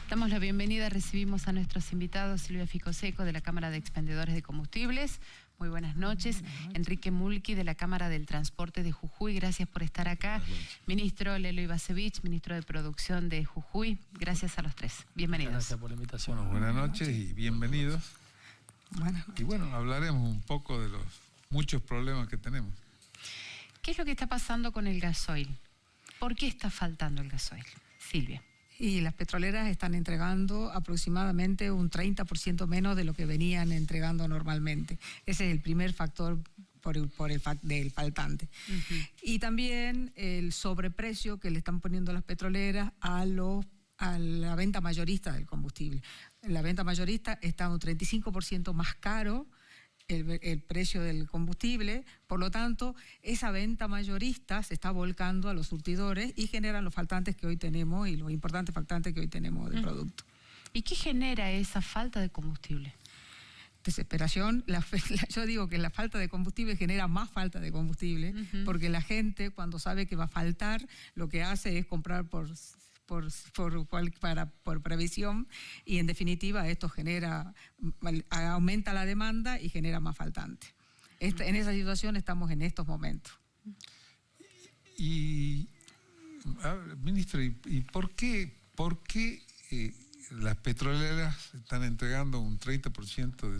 Damos la bienvenida, recibimos a nuestros invitados, Silvia Ficoseco de la Cámara de Expendedores de Combustibles. Muy buenas noches. Enrique Mulqui de la Cámara del Transporte de Jujuy, gracias por estar acá. Ministro Lelo Ivasevich, ministro de Producción de Jujuy, gracias a los tres. Bienvenidos. Gracias por la invitación. Bueno, buenas noches y bienvenidos. Buenas noches. Y bueno, hablaremos un poco de los muchos problemas que tenemos. ¿Qué es lo que está pasando con el gasoil? ¿Por qué está faltando el gasoil? Silvia. Y las petroleras están entregando aproximadamente un 30% menos de lo que venían entregando normalmente. Ese es el primer factor del faltante. Y también el sobreprecio que le están poniendo las petroleras a la venta mayorista del combustible. La venta mayorista está un 35% más caro el precio del combustible, por lo tanto, esa venta mayorista se está volcando a los surtidores y generan los faltantes que hoy tenemos y los importantes faltantes que hoy tenemos del producto. ¿Y qué genera esa falta de combustible? Desesperación. Yo digo que la falta de combustible genera más falta de combustible, porque la gente cuando sabe que va a faltar, lo que hace es comprar por previsión, y en definitiva esto aumenta la demanda y genera más faltante. En esa situación estamos en estos momentos. Y ministro, ¿y por qué las petroleras están entregando un 30%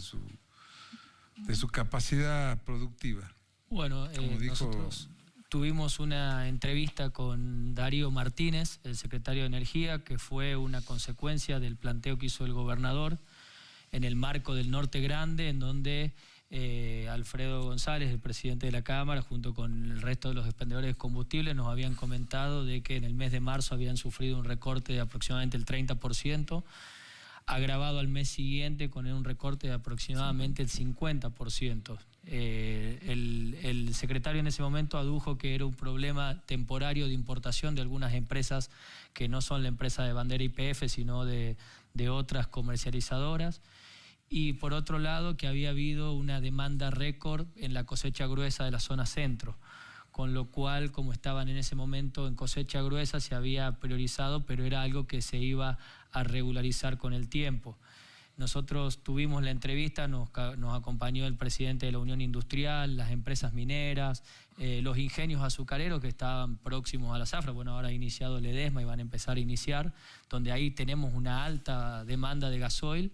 de su capacidad productiva? Bueno, nosotros tuvimos una entrevista con Darío Martínez, el secretario de Energía, que fue una consecuencia del planteo que hizo el gobernador en el marco del Norte Grande, en donde Alfredo González, el presidente de la Cámara, junto con el resto de los expendedores de combustible, nos habían comentado de que en el mes de marzo habían sufrido un recorte de aproximadamente el 30%, agravado al mes siguiente con un recorte de aproximadamente el 50%. El secretario en ese momento adujo que era un problema temporario de importación de algunas empresas que no son la empresa de bandera YPF, sino de otras comercializadoras. Y por otro lado, que había habido una demanda récord en la cosecha gruesa de la zona centro, con lo cual, como estaban en ese momento en cosecha gruesa, se había priorizado, pero era algo que se iba a regularizar con el tiempo. Nosotros tuvimos la entrevista, nos acompañó el presidente de la Unión Industrial, las empresas mineras, los ingenios azucareros que estaban próximos a la zafra. Bueno, ahora ha iniciado el EDESMA y van a empezar a iniciar, donde ahí tenemos una alta demanda de gasoil.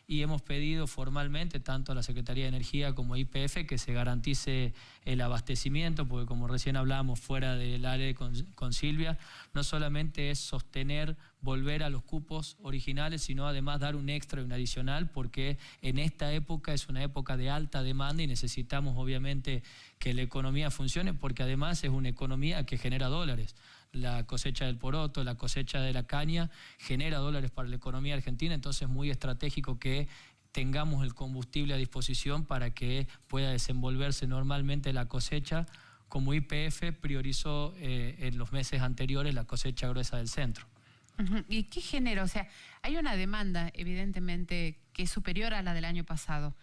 Y hemos pedido formalmente tanto a la Secretaría de Energía como a YPF que se garantice el abastecimiento, porque como recién hablábamos fuera del área con Silvia, no solamente es sostener, volver a los cupos originales, sino además dar un extra y un adicional, porque en esta época es una época de alta demanda y necesitamos obviamente que la economía funcione, porque además es una economía que genera dólares. La cosecha del poroto, la cosecha de la caña genera dólares para la economía argentina, entonces es muy estratégico que tengamos el combustible a disposición para que pueda desenvolverse normalmente la cosecha, como YPF priorizó en los meses anteriores la cosecha gruesa del centro. ¿Y qué genera? O sea, hay una demanda evidentemente que es superior a la del año pasado,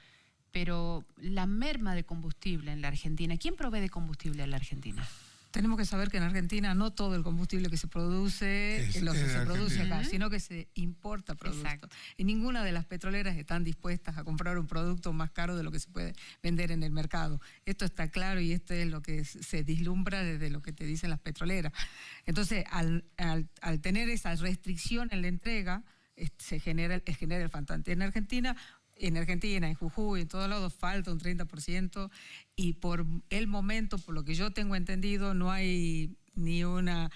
pero la merma de combustible en la Argentina, ¿quién provee de combustible en la Argentina? Tenemos que saber que en Argentina no todo el combustible que se produce se produce acá, sino que se importa producto. Exacto. Y ninguna de las petroleras están dispuestas a comprar un producto más caro de lo que se puede vender en el mercado. Esto está claro y esto es lo que se vislumbra desde lo que te dicen las petroleras. Entonces, al tener esa restricción en la entrega, se genera el faltante. En Argentina, en Jujuy, en todos lados falta un 30%, y por el momento, por lo que yo tengo entendido, no hay ni una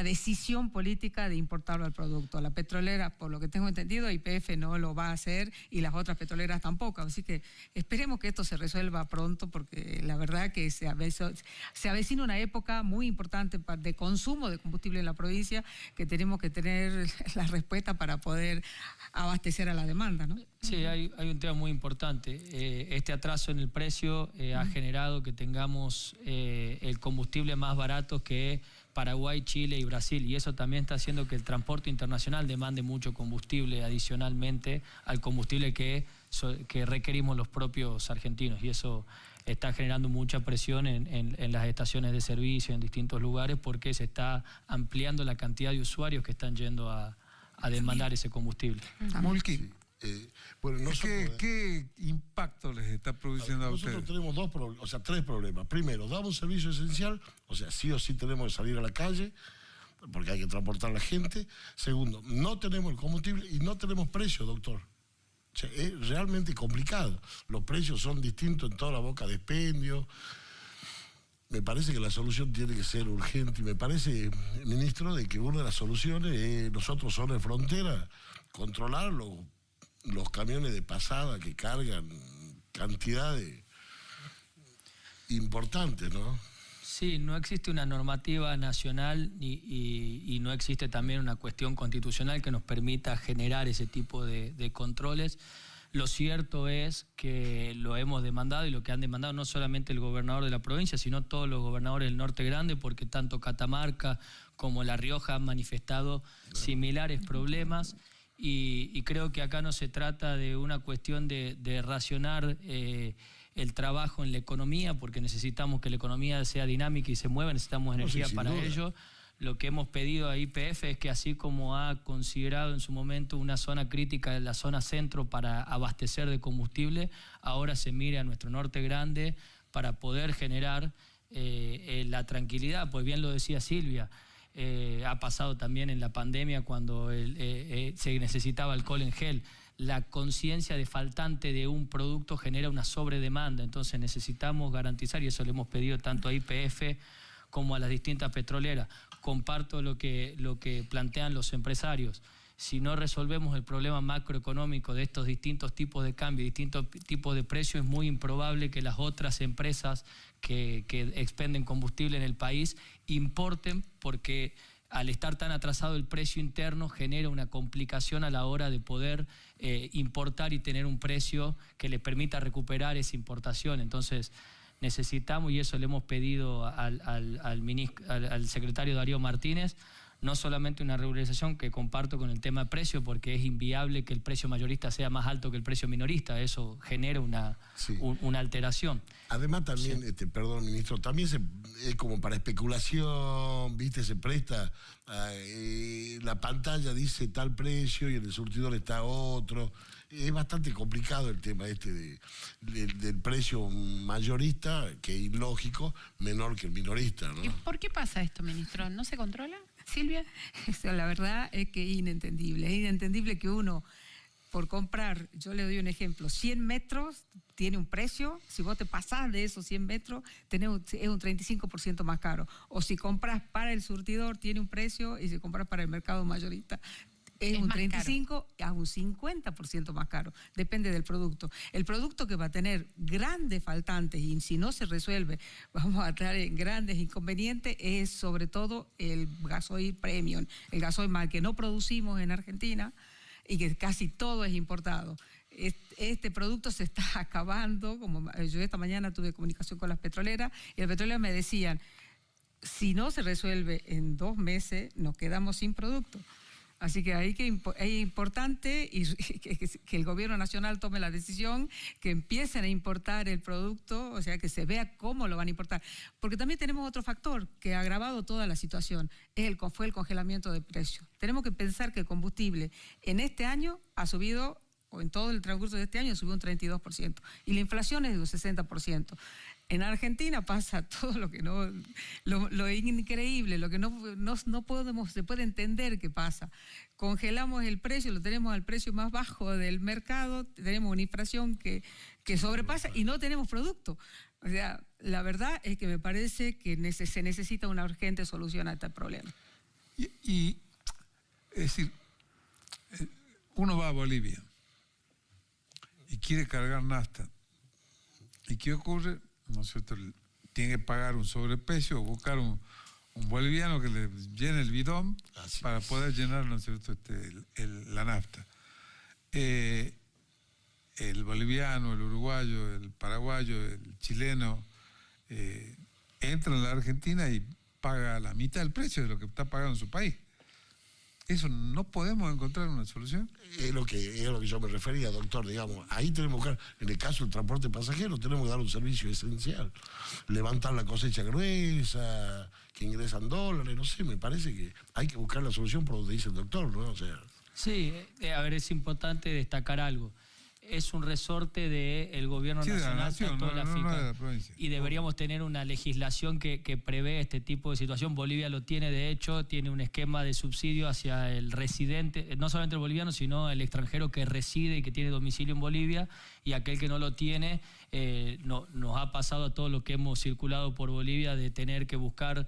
decisión política de importarlo al producto. La petrolera, por lo que tengo entendido, YPF no lo va a hacer y las otras petroleras tampoco. Así que esperemos que esto se resuelva pronto, porque la verdad que se avecina una época muy importante de consumo de combustible en la provincia, que tenemos que tener la respuesta para poder abastecer a la demanda, ¿no? Sí, hay un tema muy importante. Este atraso en el precio ha generado que tengamos el combustible más barato que Paraguay, Chile y Brasil, y eso también está haciendo que el transporte internacional demande mucho combustible adicionalmente al combustible que requerimos los propios argentinos, y eso está generando mucha presión en las estaciones de servicio en distintos lugares, porque se está ampliando la cantidad de usuarios que están yendo a demandar ese combustible. Mulki, bueno, ¿qué impacto les está produciendo a ustedes? Nosotros tenemos tres problemas. Primero, damos un servicio esencial, o sea, sí o sí tenemos que salir a la calle, porque hay que transportar a la gente. Segundo, no tenemos el combustible y no tenemos precio, doctor. O sea, es realmente complicado. Los precios son distintos en toda la boca de expendio. Me parece que la solución tiene que ser urgente y me parece, ministro, de que una de las soluciones es nosotros, zona de frontera, controlar los camiones de pasada que cargan cantidades importantes, ¿no? Sí, no existe una normativa nacional y no existe también una cuestión constitucional que nos permita generar ese tipo de controles. Lo cierto es que lo hemos demandado y lo que han demandado no solamente el gobernador de la provincia, sino todos los gobernadores del Norte Grande, porque tanto Catamarca como La Rioja han manifestado similares problemas. Y creo que acá no se trata de una cuestión de racionar el trabajo en la economía, porque necesitamos que la economía sea dinámica y se mueva, necesitamos energía para ello. Lo que hemos pedido a YPF es que así como ha considerado en su momento una zona crítica de la zona centro para abastecer de combustible, ahora se mire a nuestro Norte Grande para poder generar la tranquilidad, pues bien lo decía Silvia. Ha pasado también en la pandemia cuando se necesitaba alcohol en gel. La conciencia de faltante de un producto genera una sobredemanda, entonces necesitamos garantizar, y eso le hemos pedido tanto a YPF como a las distintas petroleras. Comparto lo que plantean los empresarios. Si no resolvemos el problema macroeconómico de estos distintos tipos de cambio, distintos tipos de precios, es muy improbable que las otras empresas que expenden combustible en el país importen, porque al estar tan atrasado el precio interno genera una complicación a la hora de poder importar y tener un precio que le permita recuperar esa importación. Entonces necesitamos, y eso le hemos pedido al secretario Darío Martínez, no solamente una regularización que comparto con el tema de precio, porque es inviable que el precio mayorista sea más alto que el precio minorista, eso genera una alteración. Además también, perdón, ministro, también es como para especulación, ¿viste? Se presta, la pantalla dice tal precio y en el surtidor está otro. Es bastante complicado el tema del precio mayorista, que es ilógico, menor que el minorista, ¿no? ¿Y por qué pasa esto, ministro? ¿No se controla, Silvia? La verdad es que es inentendible. Es inentendible que uno, por comprar, yo le doy un ejemplo, 100 metros tiene un precio, si vos te pasás de esos 100 metros, es un 35% más caro. O si compras para el surtidor, tiene un precio, y si compras para el mercado mayorista, es un 35% a un 50% más caro, depende del producto. El producto que va a tener grandes faltantes y si no se resuelve, vamos a estar en grandes inconvenientes, es sobre todo el gasoil premium, el gasoil mal que no producimos en Argentina y que casi todo es importado. Este producto se está acabando, como yo esta mañana tuve comunicación con las petroleras y las petroleras me decían, si no se resuelve en 2 meses, nos quedamos sin producto. Así que ahí es importante que el gobierno nacional tome la decisión, que empiecen a importar el producto, o sea, que se vea cómo lo van a importar. Porque también tenemos otro factor que ha agravado toda la situación, fue el congelamiento de precios. Tenemos que pensar que el combustible en este año ha subido, o en todo el transcurso de este año subió un 32%, y la inflación es de un 60%. En Argentina pasa todo lo que lo increíble, lo que no podemos, se puede entender que pasa. Congelamos el precio, lo tenemos al precio más bajo del mercado, tenemos una inflación que sobrepasa y no tenemos producto. O sea, la verdad es que me parece que se necesita una urgente solución a este problema. Y es decir, uno va a Bolivia y quiere cargar nafta. ¿Y qué ocurre? ¿No es cierto? Tiene que pagar un sobreprecio o buscar un boliviano que le llene el bidón para poder llenar, ¿no es cierto?, la nafta. El boliviano, el uruguayo, el paraguayo, el chileno entra en la Argentina y paga la mitad del precio de lo que está pagando en su país. ¿Eso no podemos encontrar una solución? Es lo que yo me refería, doctor, digamos. Ahí tenemos que, en el caso del transporte pasajero, tenemos que dar un servicio esencial. Levantar la cosecha gruesa, que ingresan dólares, no sé, me parece que hay que buscar la solución por donde dice el doctor, ¿no? O sea... Sí, a ver, es importante destacar algo. Es un resorte del gobierno nacional, tanto de la provincia. Y deberíamos tener una legislación que prevé este tipo de situación. Bolivia lo tiene, de hecho, tiene un esquema de subsidio hacia el residente, no solamente el boliviano, sino el extranjero que reside y que tiene domicilio en Bolivia, y aquel que no lo tiene, nos ha pasado a todo lo que hemos circulado por Bolivia de tener que buscar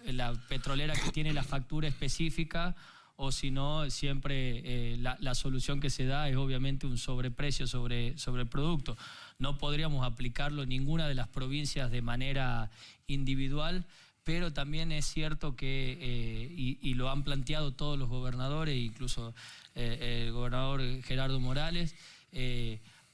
la petrolera que tiene la factura específica, o si no, siempre la solución que se da es obviamente un sobreprecio sobre el producto. No podríamos aplicarlo en ninguna de las provincias de manera individual, pero también es cierto que, y lo han planteado todos los gobernadores, incluso el gobernador Gerardo Morales,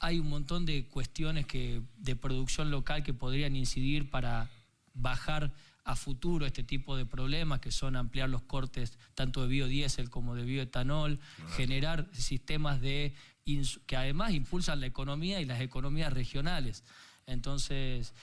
hay un montón de cuestiones de producción local que podrían incidir para bajar a futuro este tipo de problemas, que son ampliar los cortes tanto de biodiesel como de bioetanol, generar sistemas que además impulsan la economía y las economías regionales. Entonces,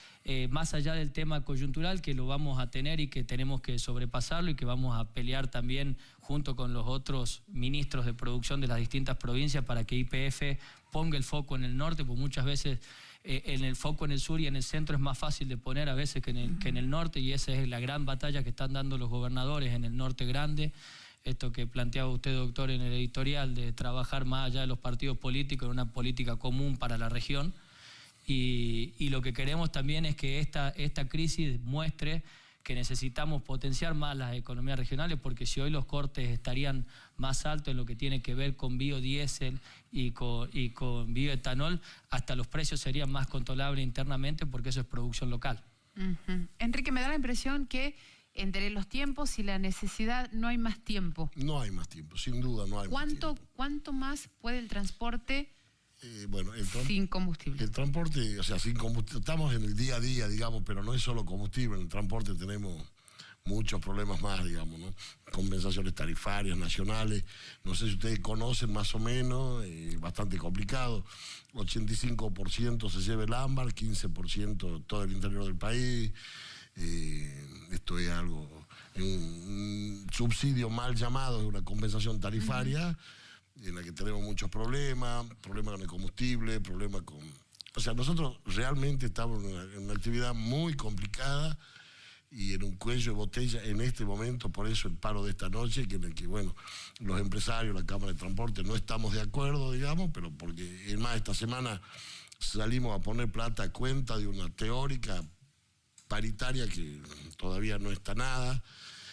más allá del tema coyuntural, que lo vamos a tener y que tenemos que sobrepasarlo y que vamos a pelear también junto con los otros ministros de producción de las distintas provincias para que YPF ponga el foco en el norte, porque muchas veces en el foco en el sur y en el centro es más fácil de poner a veces que en el norte, y esa es la gran batalla que están dando los gobernadores en el norte grande. Esto que planteaba usted, doctor, en el editorial, de trabajar más allá de los partidos políticos en una política común para la región. Y lo que queremos también es que esta crisis muestre que necesitamos potenciar más las economías regionales, porque si hoy los cortes estarían más altos en lo que tiene que ver con biodiesel y con bioetanol, hasta los precios serían más controlables internamente, porque eso es producción local. Enrique, me da la impresión que entre los tiempos y la necesidad no hay más tiempo. No hay más tiempo, sin duda no hay más tiempo. ¿Cuánto más puede el transporte sin combustible? El transporte, o sea, sin combustible, estamos en el día a día, digamos, pero no es solo combustible. En el transporte tenemos muchos problemas más, digamos, ¿no? Compensaciones tarifarias nacionales, no sé si ustedes conocen más o menos, bastante complicado. 85% se lleva el ámbar, 15% todo el interior del país. Esto es algo, un subsidio mal llamado, una compensación tarifaria, en la que tenemos muchos problemas con el combustible, problemas con... O sea, nosotros realmente estamos en una actividad muy complicada y en un cuello de botella en este momento. Por eso el paro de esta noche, en el que, bueno, los empresarios, la Cámara de Transporte, no estamos de acuerdo, digamos, pero porque, es más, esta semana salimos a poner plata a cuenta de una teórica paritaria que todavía no está nada,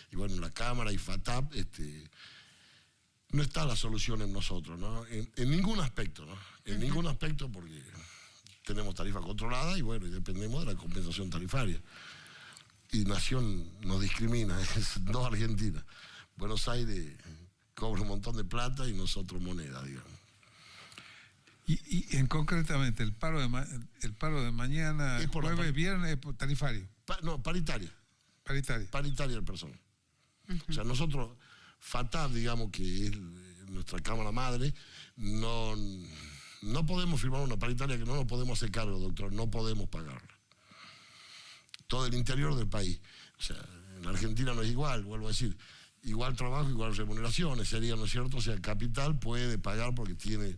y bueno, la Cámara y FATAP, no está la solución en nosotros, ¿no? En ningún aspecto, ¿no? En ningún aspecto, porque tenemos tarifa controlada y bueno, y dependemos de la compensación tarifaria. Y Nación nos discrimina, es dos Argentinas. Buenos Aires cobra un montón de plata y nosotros moneda, digamos. Y en concretamente, el paro de mañana, jueves, viernes, es tarifario. No, paritaria. Paritaria del personal. O sea, nosotros, FATAP, digamos, que es nuestra Cámara Madre, no podemos firmar una paritaria que no nos podemos hacer cargo, doctor, no podemos pagarla. Todo el interior del país. O sea, en la Argentina no es igual, vuelvo a decir, igual trabajo, igual remuneraciones, sería, ¿no es cierto? O sea, Capital puede pagar porque tiene...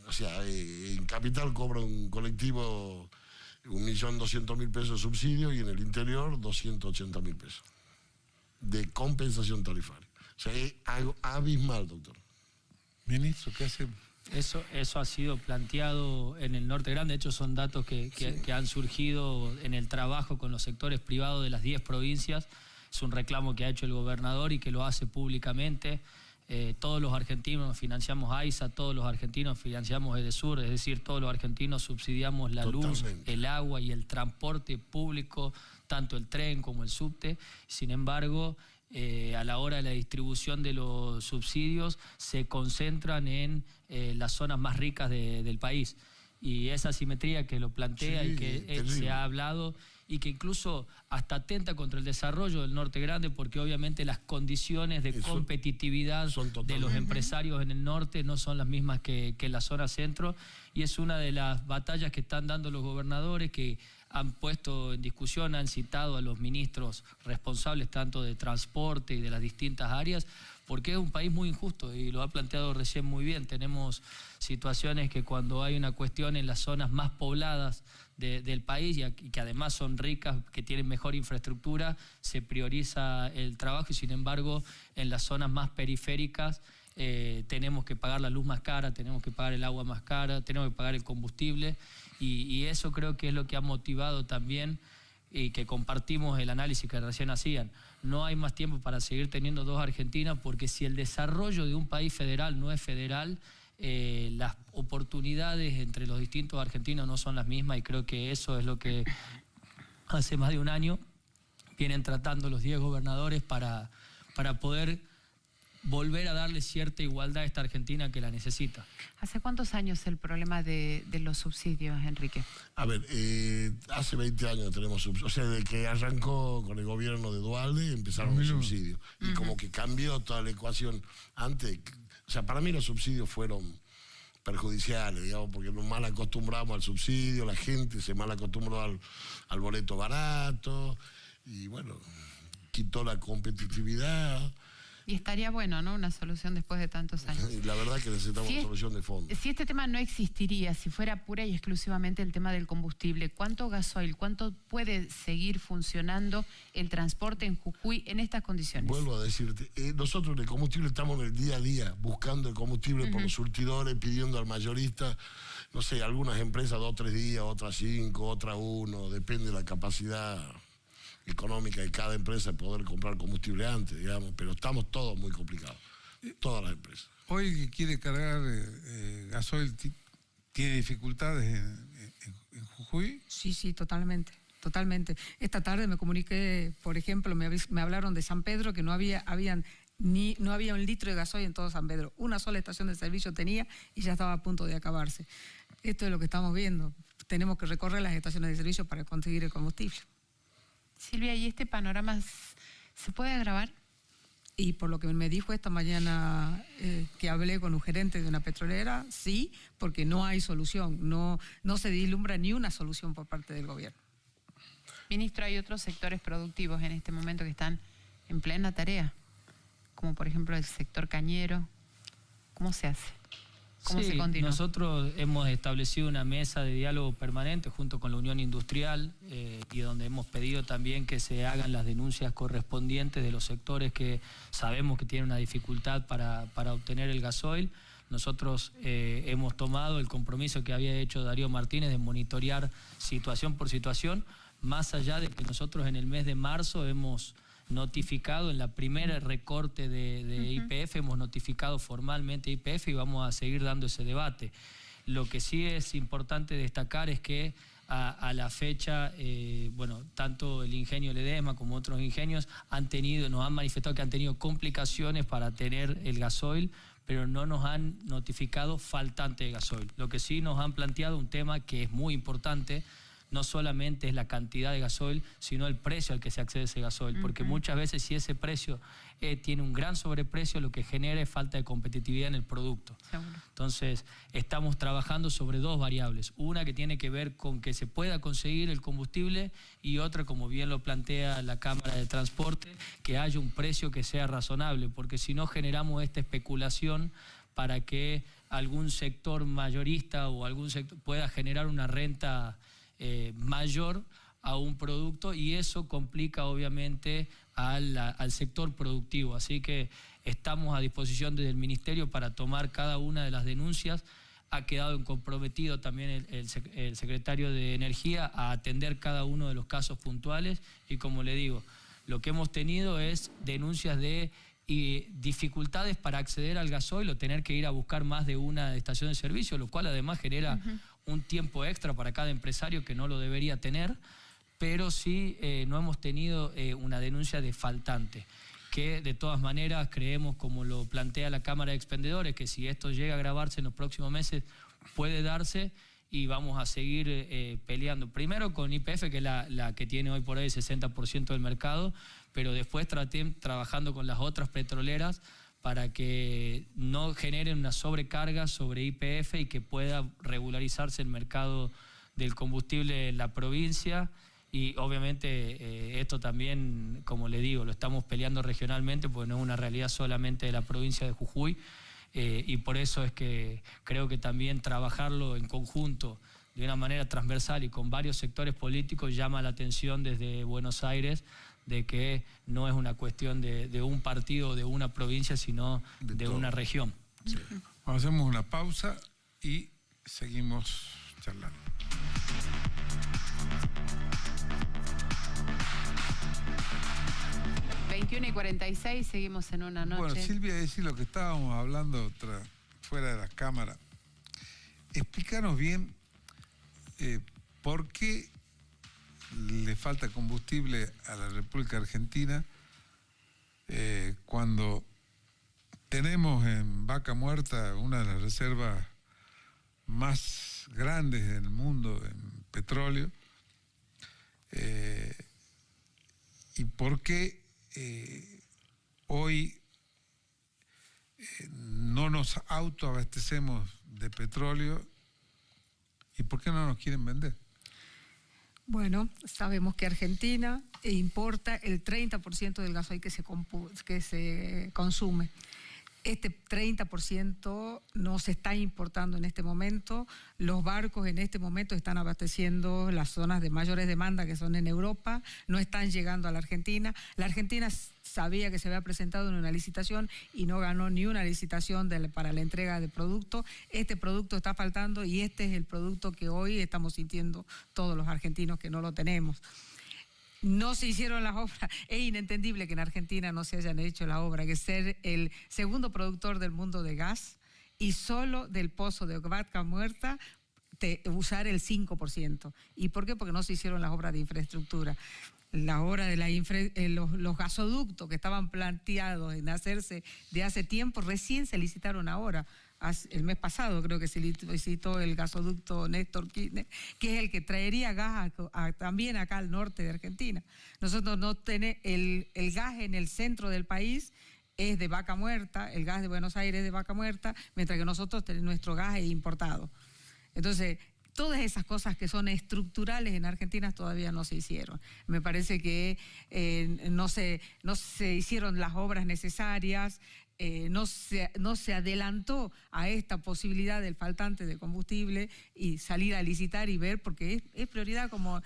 O sea, en Capital cobra un colectivo 1.200.000 pesos de subsidio y en el interior 280.000 pesos de compensación tarifaria. O sea, es algo abismal, doctor. Ministro, ¿qué hacemos? Eso ha sido planteado en el Norte Grande. De hecho, son datos que han surgido en el trabajo con los sectores privados de las 10 provincias. Es un reclamo que ha hecho el gobernador y que lo hace públicamente. Todos los argentinos financiamos AISA, todos los argentinos financiamos EDESUR, es decir, todos los argentinos subsidiamos la luz, el agua y el transporte público, tanto el tren como el subte. Sin embargo, a la hora de la distribución de los subsidios se concentran en las zonas más ricas del país. Y esa asimetría que lo plantea y que se ha hablado y que incluso hasta atenta contra el desarrollo del Norte Grande, porque obviamente las condiciones de competitividad de los empresarios en el norte no son las mismas que en la zona centro, y es una de las batallas que están dando los gobernadores, que han puesto en discusión, han citado a los ministros responsables tanto de transporte y de las distintas áreas porque es un país muy injusto y lo ha planteado recién muy bien. Tenemos situaciones que cuando hay una cuestión en las zonas más pobladas del país y que además son ricas, que tienen mejor infraestructura, se prioriza el trabajo y sin embargo en las zonas más periféricas tenemos que pagar la luz más cara, tenemos que pagar el agua más cara, tenemos que pagar el combustible y eso creo que es lo que ha motivado también y que compartimos el análisis que recién hacían. No hay más tiempo para seguir teniendo dos Argentinas porque si el desarrollo de un país federal no es federal, las oportunidades entre los distintos argentinos no son las mismas y creo que eso es lo que hace más de un año vienen tratando los 10 gobernadores para poder volver a darle cierta igualdad a esta Argentina que la necesita. ¿Hace cuántos años el problema de los subsidios, Enrique? A ver, hace 20 años tenemos subsidios. O sea, desde que arrancó con el gobierno de Duhalde empezaron los subsidios. Y como que cambió toda la ecuación. Antes, o sea, para mí los subsidios fueron perjudiciales, digamos, porque nos mal acostumbramos al subsidio, la gente se mal acostumbró al boleto barato y bueno, quitó la competitividad. Y estaría bueno, ¿no? Una solución después de tantos años. La verdad que necesitamos una solución de fondo. Si este tema no existiría, si fuera pura y exclusivamente el tema del combustible, ¿cuánto gasoil, cuánto puede seguir funcionando el transporte en Jujuy en estas condiciones? Vuelvo a decirte, nosotros en el combustible estamos en el día a día, buscando el combustible por los surtidores, pidiendo al mayorista, no sé, algunas empresas 2 o 3 días, otras 5, otras 1, depende de la capacidad económica de cada empresa de poder comprar combustible antes, digamos, pero estamos todos muy complicados, todas las empresas. Hoy el que quiere cargar gasoil tiene dificultades en Jujuy. Sí, totalmente. Esta tarde me comuniqué, por ejemplo, me hablaron de San Pedro que no había un litro de gasoil en todo San Pedro. Una sola estación de servicio tenía y ya estaba a punto de acabarse. Esto es lo que estamos viendo. Tenemos que recorrer las estaciones de servicio para conseguir el combustible. Silvia, ¿y este panorama se puede agravar? Y por lo que me dijo esta mañana que hablé con un gerente de una petrolera, sí, porque no hay solución, no se vislumbra ni una solución por parte del gobierno. Ministro, hay otros sectores productivos en este momento que están en plena tarea, como por ejemplo el sector cañero. ¿Cómo se hace? ¿Cómo se continúa? Nosotros hemos establecido una mesa de diálogo permanente junto con la Unión Industrial y donde hemos pedido también que se hagan las denuncias correspondientes de los sectores que sabemos que tienen una dificultad para obtener el gasoil. Nosotros hemos tomado el compromiso que había hecho Darío Martínez de monitorear situación por situación, más allá de que nosotros en el mes de marzo hemos notificado en la primera recorte de YPF, hemos notificado formalmente YPF y vamos a seguir dando ese debate. Lo que sí es importante destacar es que a la fecha, tanto el ingenio Ledesma como otros ingenios nos han manifestado que han tenido complicaciones para tener el gasoil, pero no nos han notificado faltante de gasoil. Lo que sí nos han planteado un tema que es muy importante, no solamente es la cantidad de gasoil, sino el precio al que se accede a ese gasoil, porque muchas veces si ese precio tiene un gran sobreprecio, lo que genera es falta de competitividad en el producto. Seguro. Entonces, estamos trabajando sobre 2 variables, una que tiene que ver con que se pueda conseguir el combustible y otra, como bien lo plantea la Cámara de Transporte, que haya un precio que sea razonable, porque si no generamos esta especulación para que algún sector mayorista o algún sector pueda generar una renta mayor a un producto y eso complica obviamente al sector productivo. Así que estamos a disposición desde el Ministerio para tomar cada una de las denuncias. Ha quedado comprometido también el secretario de Energía a atender cada uno de los casos puntuales y como le digo, lo que hemos tenido es denuncias de dificultades para acceder al gasoil o tener que ir a buscar más de una estación de servicio, lo cual además genera un tiempo extra para cada empresario que no lo debería tener, pero sí no hemos tenido una denuncia de faltante, que de todas maneras creemos, como lo plantea la Cámara de Expendedores, que si esto llega a agravarse en los próximos meses puede darse y vamos a seguir peleando. Primero con YPF, que es la que tiene hoy por hoy el 60% del mercado, pero después trabajando con las otras petroleras para que no generen una sobrecarga sobre YPF y que pueda regularizarse el mercado del combustible en la provincia Y obviamente esto también, como le digo, lo estamos peleando regionalmente porque no es una realidad solamente de la provincia de Jujuy, y por eso es que creo que también trabajarlo en conjunto de una manera transversal y con varios sectores políticos llama la atención desde Buenos Aires de que no es una cuestión de un partido o de una provincia, sino de una región. Sí. Hacemos una pausa y seguimos charlando. y 46, seguimos en una noche. Bueno, Silvia, decir lo que estábamos hablando fuera de la cámara. Explícanos bien por qué le falta combustible a la República Argentina cuando tenemos en Vaca Muerta una de las reservas más grandes del mundo en petróleo, y por qué hoy no nos autoabastecemos de petróleo y por qué no nos quieren vender. Bueno, sabemos que Argentina importa el 30% del gasoil que se consume. Este 30% no se está importando en este momento. Los barcos en este momento están abasteciendo las zonas de mayores demandas, que son en Europa, no están llegando a la Argentina. La Argentina sabía que se había presentado en una licitación y no ganó ni una licitación para la entrega de producto. Este producto está faltando y este es el producto que hoy estamos sintiendo todos los argentinos que no lo tenemos. No se hicieron las obras. Es inentendible que en Argentina no se hayan hecho la obra, que ser el segundo productor del mundo de gas y solo del pozo de Vaca Muerta usar el 5%. ¿Y por qué? Porque no se hicieron las obras de infraestructura. La obra de los gasoductos que estaban planteados en hacerse de hace tiempo, recién se licitaron ahora. El mes pasado creo que se licitó el gasoducto Néstor Kirchner, que es el que traería gas también acá al norte de Argentina. Nosotros no tenemos el gas en el centro del país, es de Vaca Muerta, el gas de Buenos Aires es de Vaca Muerta, mientras que nosotros nuestro gas es importado. Entonces, todas esas cosas que son estructurales en Argentina todavía no se hicieron. Me parece que no se hicieron las obras necesarias, no se adelantó a esta posibilidad del faltante de combustible y salir a licitar y ver, porque es prioridad, como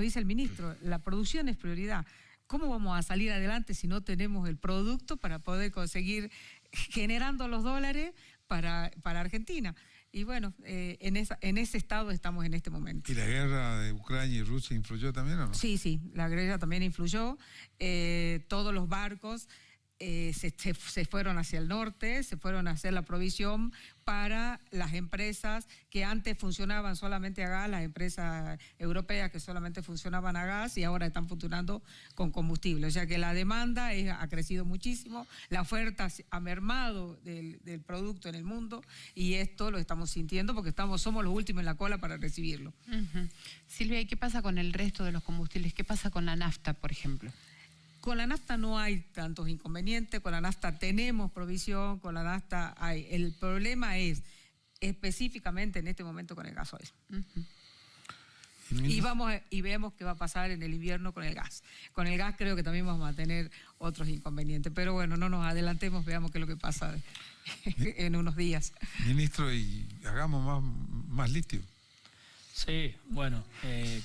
dice el ministro, la producción es prioridad. ¿Cómo vamos a salir adelante si no tenemos el producto para poder conseguir generando los dólares para Argentina? Y bueno, en ese estado estamos en este momento. ¿Y la guerra de Ucrania y Rusia influyó también o no? Sí, la guerra también influyó. Todos los barcos se fueron hacia el norte, se fueron a hacer la provisión para las empresas que antes funcionaban solamente a gas, las empresas europeas que solamente funcionaban a gas y ahora están funcionando con combustible. O sea que la demanda ha crecido muchísimo, la oferta ha mermado del producto en el mundo y esto lo estamos sintiendo porque somos los últimos en la cola para recibirlo. Silvia, ¿y qué pasa con el resto de los combustibles? ¿Qué pasa con la nafta, por ejemplo? Con la nafta no hay tantos inconvenientes, con la nafta tenemos provisión, con la nafta hay. El problema es específicamente en este momento con el gasoil. Y vemos qué va a pasar en el invierno con el gas. Con el gas creo que también vamos a tener otros inconvenientes, pero bueno, no nos adelantemos, veamos qué es lo que pasa en unos días. Ministro, y hagamos más litio. Sí, bueno,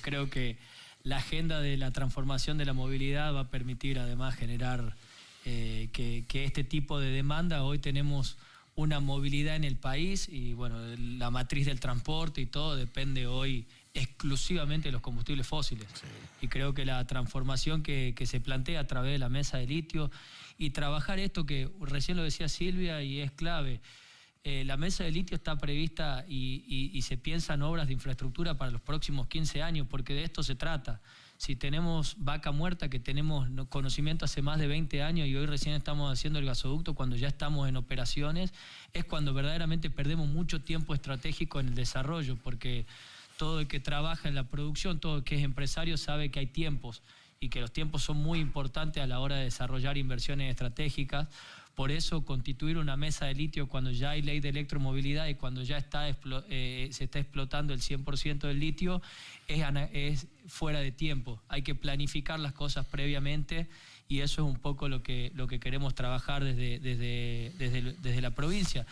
creo que la agenda de la transformación de la movilidad va a permitir además generar que este tipo de demanda. Hoy tenemos una movilidad en el país y bueno, la matriz del transporte y todo depende hoy exclusivamente de los combustibles fósiles. Sí. Y creo que la transformación que se plantea a través de la mesa de litio y trabajar esto que recién lo decía Silvia y es clave. La mesa de litio está prevista y se piensan obras de infraestructura para los próximos 15 años, porque de esto se trata. Si tenemos Vaca Muerta, que tenemos conocimiento hace más de 20 años y hoy recién estamos haciendo el gasoducto cuando ya estamos en operaciones, es cuando verdaderamente perdemos mucho tiempo estratégico en el desarrollo, porque todo el que trabaja en la producción, todo el que es empresario sabe que hay tiempos y que los tiempos son muy importantes a la hora de desarrollar inversiones estratégicas, Por eso constituir una mesa de litio cuando ya hay ley de electromovilidad y cuando ya se está explotando el 100% del litio es fuera de tiempo. Hay que planificar las cosas previamente y eso es un poco lo que queremos trabajar desde la provincia.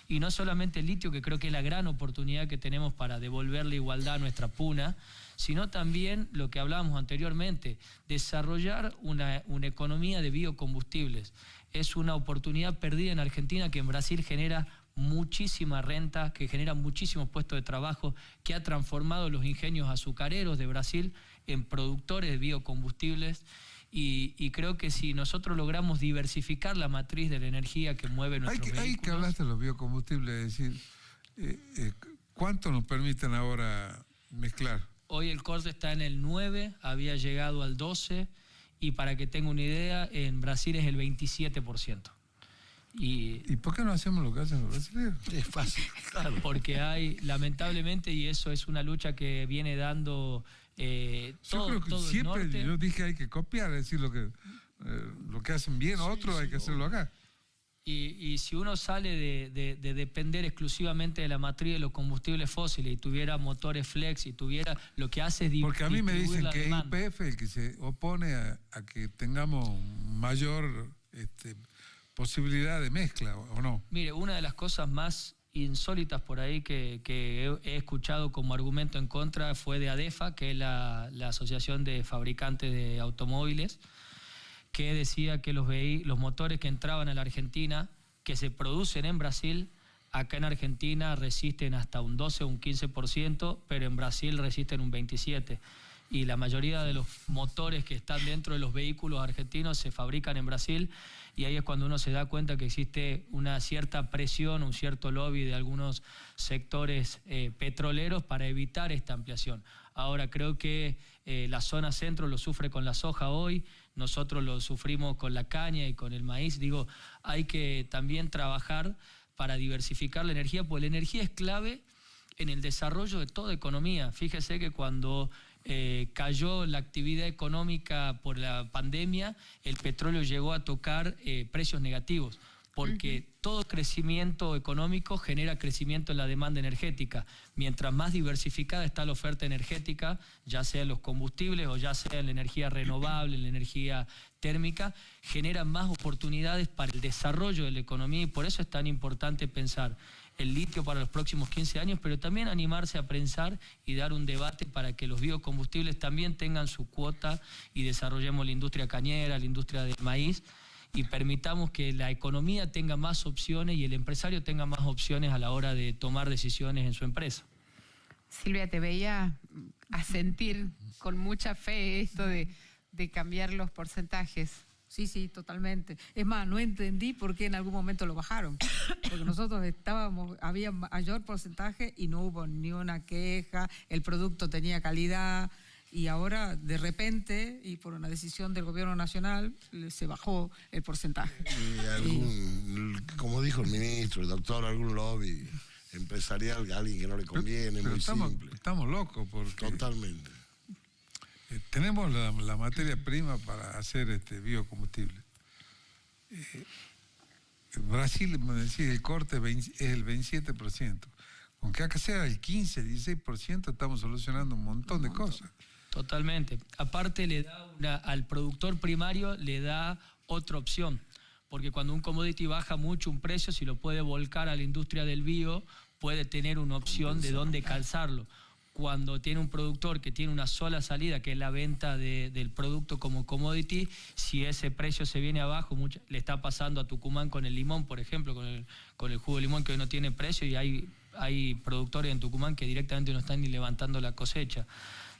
Y no solamente el litio, que creo que es la gran oportunidad que tenemos para devolverle igualdad a nuestra puna, sino también lo que hablábamos anteriormente, desarrollar una economía de biocombustibles. Es una oportunidad perdida en Argentina que en Brasil genera muchísima renta, que genera muchísimos puestos de trabajo, que ha transformado los ingenios azucareros de Brasil en productores de biocombustibles. Y creo que si nosotros logramos diversificar la matriz de la energía que mueve nuestros vehículos... Hay que hablar de los biocombustibles, es decir, ¿cuánto nos permiten ahora mezclar? Hoy el corte está en el 9, había llegado al 12, y para que tenga una idea, en Brasil es el 27%. ¿Y por qué no hacemos lo que hacen los brasileños? Es fácil, claro. Porque hay, lamentablemente, y eso es una lucha que viene dando... yo creo que siempre yo dije hay que copiar, es decir, lo que hacen bien otros hay que hacerlo acá. Y si uno sale de depender exclusivamente de la matriz de los combustibles fósiles y tuviera motores flex y tuviera lo que hace es porque a mí me dicen que es YPF el que se opone a que tengamos mayor posibilidad de mezcla, ¿o no? Mire, una de las cosas más insólitas por ahí que he escuchado como argumento en contra fue de ADEFA, que es la Asociación de Fabricantes de Automóviles, que decía que los motores que entraban a la Argentina, que se producen en Brasil, acá en Argentina resisten hasta un 12 o un 15%, pero en Brasil resisten un 27%. Y la mayoría de los motores que están dentro de los vehículos argentinos se fabrican en Brasil, y ahí es cuando uno se da cuenta que existe una cierta presión, un cierto lobby de algunos sectores petroleros para evitar esta ampliación. Ahora creo que la zona centro lo sufre con la soja hoy, nosotros lo sufrimos con la caña y con el maíz. Digo, hay que también trabajar para diversificar la energía, porque la energía es clave en el desarrollo de toda economía. Fíjese que cuando cayó la actividad económica por la pandemia, el petróleo llegó a tocar precios negativos, porque todo crecimiento económico genera crecimiento en la demanda energética. Mientras más diversificada está la oferta energética, ya sea en los combustibles o ya sea en la energía renovable, en la energía térmica, genera más oportunidades para el desarrollo de la economía, y por eso es tan importante pensar el litio para los próximos 15 años, pero también animarse a pensar y dar un debate para que los biocombustibles también tengan su cuota y desarrollemos la industria cañera, la industria del maíz, y permitamos que la economía tenga más opciones y el empresario tenga más opciones a la hora de tomar decisiones en su empresa. Silvia, te veía asentir con mucha fe esto de cambiar los porcentajes. Sí, totalmente. Es más, no entendí por qué en algún momento lo bajaron. Porque nosotros había mayor porcentaje y no hubo ni una queja, el producto tenía calidad, y ahora de repente, y por una decisión del gobierno nacional, se bajó el porcentaje. Como dijo el ministro, el doctor, algún lobby empresarial, alguien que no le conviene, pero muy simple. Estamos locos porque... Totalmente. Tenemos la materia prima para hacer biocombustible. Brasil, me decís, el corte es el 27%. Con que acá sea el 15, 16%, estamos solucionando un montón de cosas. Totalmente. Aparte le da al productor primario le da otra opción, porque cuando un commodity baja mucho un precio, si lo puede volcar a la industria del bio, puede tener una opción de dónde calzarlo. Cuando tiene un productor que tiene una sola salida, que es la venta del producto como commodity, si ese precio se viene abajo, le está pasando a Tucumán con el limón, por ejemplo, con el jugo de limón, que hoy no tiene precio, y hay productores en Tucumán que directamente no están ni levantando la cosecha.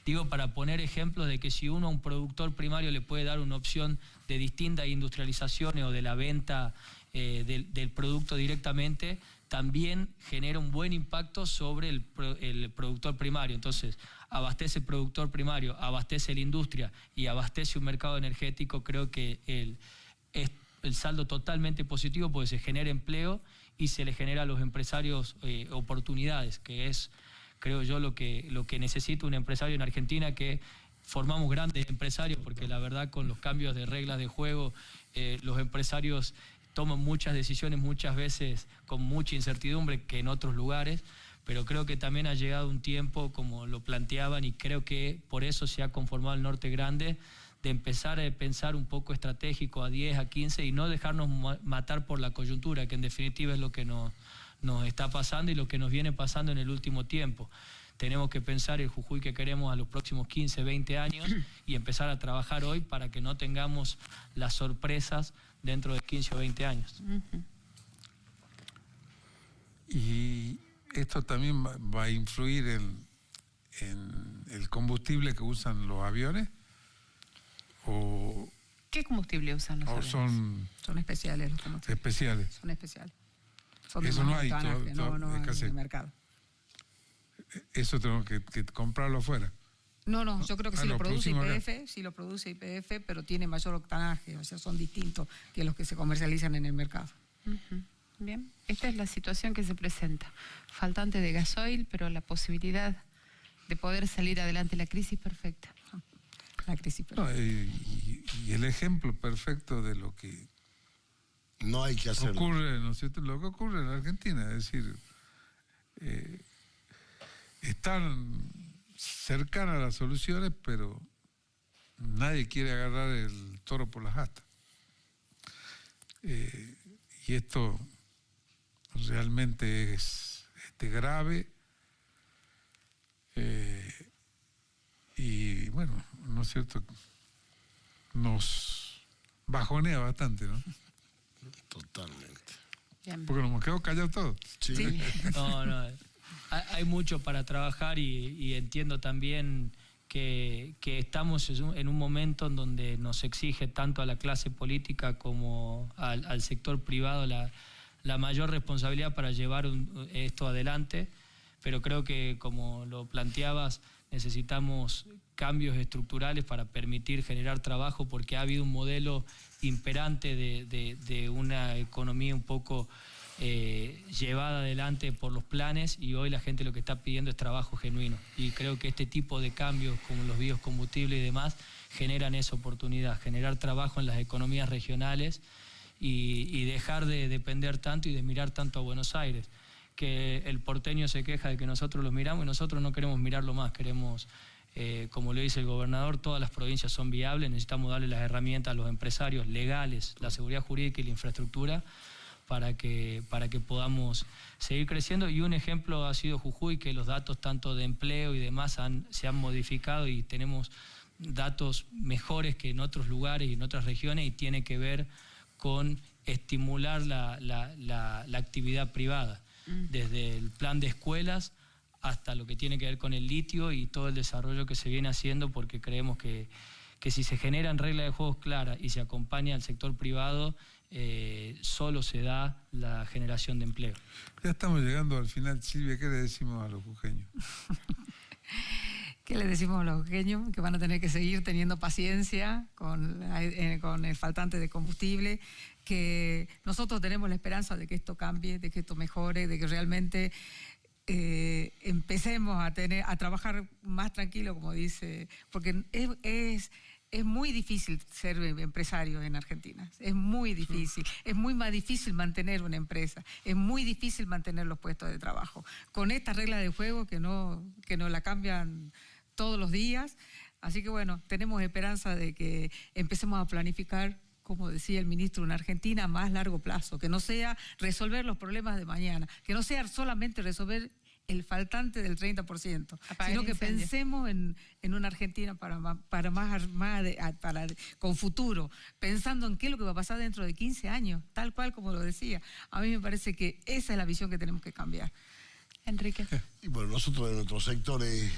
Digo, para poner ejemplos de que si uno a un productor primario le puede dar una opción de distintas industrializaciones o de la venta del producto directamente, también genera un buen impacto sobre el productor primario. Entonces, abastece el productor primario, abastece la industria y abastece un mercado energético. Creo que es el saldo totalmente positivo, porque se genera empleo y se le genera a los empresarios oportunidades, que es, creo yo, lo que necesita un empresario en Argentina, que formamos grandes empresarios, porque la verdad con los cambios de reglas de juego, los empresarios toman muchas decisiones, muchas veces con mucha incertidumbre que en otros lugares, pero creo que también ha llegado un tiempo, como lo planteaban, y creo que por eso se ha conformado el Norte Grande, de empezar a pensar un poco estratégico a 10, a 15 y no dejarnos matar por la coyuntura, que en definitiva es lo que nos está pasando y lo que nos viene pasando en el último tiempo. Tenemos que pensar el Jujuy que queremos a los próximos 15, 20 años y empezar a trabajar hoy para que no tengamos las sorpresas dentro de 15 o 20 años. Y esto también va a influir en el combustible que usan los aviones. ¿Qué combustible usan los aviones? Son especiales los combustibles. Especiales. Son especiales. Son eso no hay no hay en el mercado. Eso tenemos que comprarlo afuera. No, yo creo que sí lo produce YPF, pero tiene mayor octanaje, o sea, son distintos que los que se comercializan en el mercado. Bien, esta es la situación que se presenta. Faltante de gasoil, pero la posibilidad de poder salir adelante la crisis perfecta. La crisis perfecta. Y el ejemplo perfecto de lo que no hay que hacer. Ocurre, ¿no es cierto? Lo que ocurre en Argentina, es decir, están cercanas las soluciones, pero nadie quiere agarrar el toro por las astas. Y esto realmente es grave. Y bueno, ¿no es cierto? Nos bajonea bastante, ¿no? Totalmente. Bien. Porque nos hemos quedado callados todos. Sí. No, hay mucho para trabajar y entiendo también que estamos en un momento en donde nos exige tanto a la clase política como al sector privado la mayor responsabilidad para llevar esto adelante, pero creo que, como lo planteabas, necesitamos cambios estructurales para permitir generar trabajo, porque ha habido un modelo imperante de una economía un poco llevada adelante por los planes, y hoy la gente lo que está pidiendo es trabajo genuino, y creo que este tipo de cambios como los biocombustibles y demás generan esa oportunidad, generar trabajo en las economías regionales y dejar de depender tanto y de mirar tanto a Buenos Aires, que el porteño se queja de que nosotros los miramos y nosotros no queremos mirarlo más, queremos, como lo dice el gobernador, todas las provincias son viables, necesitamos darle las herramientas a los empresarios legales, la seguridad jurídica y la infraestructura para que podamos seguir creciendo. Y un ejemplo ha sido Jujuy, que los datos tanto de empleo y demás se han modificado y tenemos datos mejores que en otros lugares y en otras regiones, y tiene que ver con estimular la actividad privada, desde el plan de escuelas hasta lo que tiene que ver con el litio y todo el desarrollo que se viene haciendo, porque creemos que si se generan reglas de juegos claras y se acompaña al sector privado, solo se da la generación de empleo. Ya estamos llegando al final. Silvia, ¿qué le decimos a los jujeños? ¿Qué le decimos a los jujeños? Que van a tener que seguir teniendo paciencia con el faltante de combustible, que nosotros tenemos la esperanza de que esto cambie, de que esto mejore, de que realmente empecemos a trabajar más tranquilo, como dice, porque es muy difícil ser empresario en Argentina, es muy difícil, es muy más difícil mantener una empresa, es muy difícil mantener los puestos de trabajo, con estas reglas de juego que no la cambian todos los días. Así que bueno, tenemos esperanza de que empecemos a planificar, como decía el ministro, en Argentina a más largo plazo, que no sea resolver los problemas de mañana, que no sea solamente resolver el faltante del 30%, sino que pensemos en una Argentina con futuro, pensando en qué es lo que va a pasar dentro de 15 años, tal cual como lo decía. A mí me parece que esa es la visión que tenemos que cambiar. Enrique. Y bueno, nosotros en nuestros sectores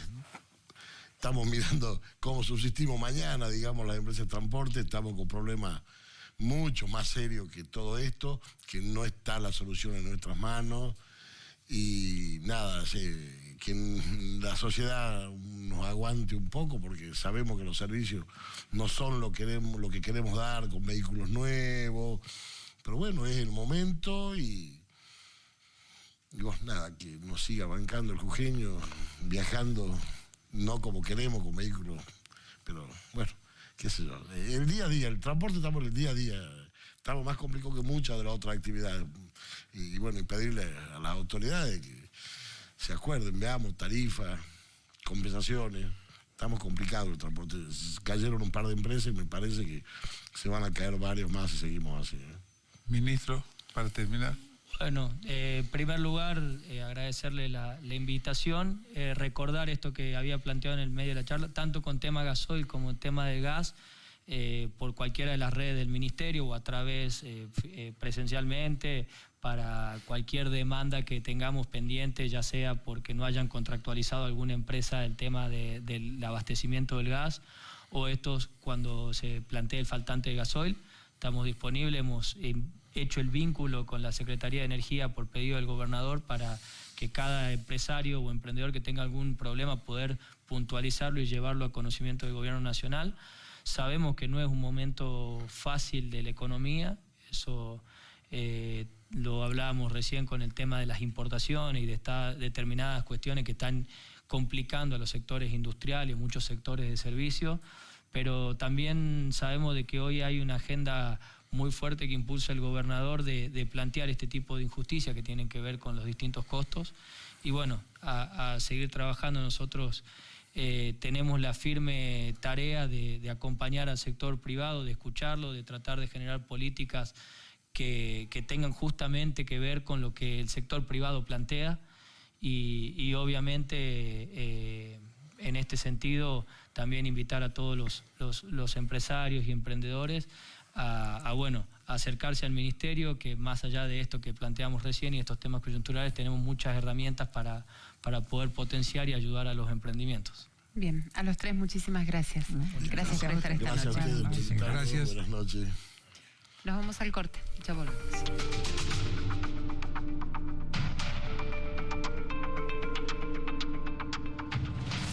estamos mirando cómo subsistimos mañana, digamos, las empresas de transporte, estamos con problemas mucho más serios que todo esto, que no está la solución en nuestras manos. Y nada, que la sociedad nos aguante un poco, porque sabemos que los servicios no son lo que queremos dar con vehículos nuevos, pero bueno, es el momento y nada, que nos siga bancando el jujeño, viajando no como queremos con vehículos, pero bueno, qué sé yo, el día a día, el transporte, estamos en el día a día, estamos más complicados que muchas de las otras actividades. Y bueno, y pedirle a las autoridades que se acuerden, veamos tarifas, compensaciones. Estamos complicados el transporte. Cayeron un par de empresas y me parece que se van a caer varios más si seguimos así. Ministro, para terminar. Bueno, en primer lugar, agradecerle la invitación, recordar esto que había planteado en el medio de la charla, tanto con tema gasoil como el tema de gas, por cualquiera de las redes del Ministerio o a través presencialmente para cualquier demanda que tengamos pendiente, ya sea porque no hayan contractualizado alguna empresa el tema del abastecimiento del gas o estos cuando se plantee el faltante de gasoil. Estamos disponibles, hemos hecho el vínculo con la Secretaría de Energía por pedido del gobernador para que cada empresario o emprendedor que tenga algún problema poder puntualizarlo y llevarlo a conocimiento del gobierno nacional. Sabemos que no es un momento fácil de la economía, eso lo hablábamos recién con el tema de las importaciones y de determinadas cuestiones que están complicando a los sectores industriales, muchos sectores de servicio, pero también sabemos de que hoy hay una agenda muy fuerte que impulsa el gobernador de plantear este tipo de injusticias que tienen que ver con los distintos costos. Y bueno, a seguir trabajando. Nosotros tenemos la firme tarea de acompañar al sector privado, de escucharlo, de tratar de generar políticas que tengan justamente que ver con lo que el sector privado plantea y obviamente en este sentido también invitar a todos los empresarios y emprendedores a acercarse al Ministerio, que más allá de esto que planteamos recién y estos temas coyunturales, tenemos muchas herramientas para poder potenciar y ayudar a los emprendimientos. Bien, a los tres muchísimas gracias. Gracias por estar esta noche. Gracias a ustedes. Gracias. Buenas noches. Nos vamos al corte, ya volvemos.